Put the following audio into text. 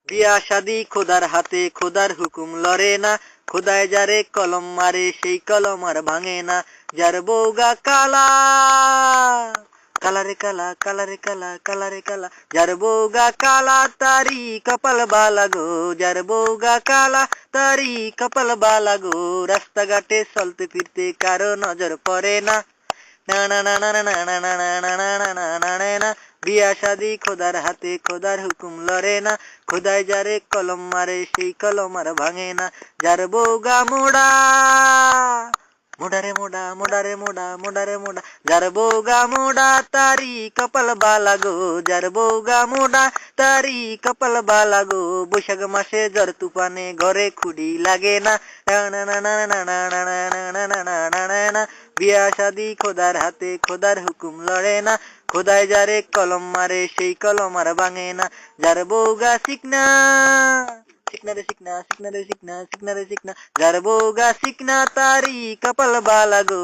বিয়া শাদি খোদার হাতে, খোদার হুকুম লড়ে না, খোদায় যারে কলম মারে সেই কলম আর ভাঙে না। যার বউগা কালা, কালারে কালা, কালারে কালা, কালারে কালা, যার বউগা কালা তারি কপাল বালা গো, যার বউগা কালা তারি কপাল বালা গো। রাস্তাঘাটে চলতে ফিরতে কারো নজর পড়ে না, না না না না না না না না না না না না না না না। বিয়া শাদি খোদার হাতে, খোদার হুকুম লড়ে না, খোদায় যারে কলম মারে সেই কলম আর ভাঙে না। যার বউগা মোড়া, মোড়ারে মোড়া, মোড়ারে মোড়া, মোড়ারে মোড়া, যার বউগা মোড়া তারি কপাল বালা গো, যার বউগা মোড়া তারি কপাল বালা গো। বৈশাখ মাসে ঝড় তুফানে ঘরে খুঁড়ি লাগে না, না না না না না না না না না না না না না না না। বিয়া শাদি খোদার হাতে, খোদার হুকুম লড়ে না, খোদায় যারে কলম মারে সেই কলম আর ভাঙে না। যার বউগা শিকনা, শিকনা রে শিকনা, শিকনা রে শিকনা, শিকনা রে শিকনা, যার বউগা শিকনা তারি কপাল বালা গো।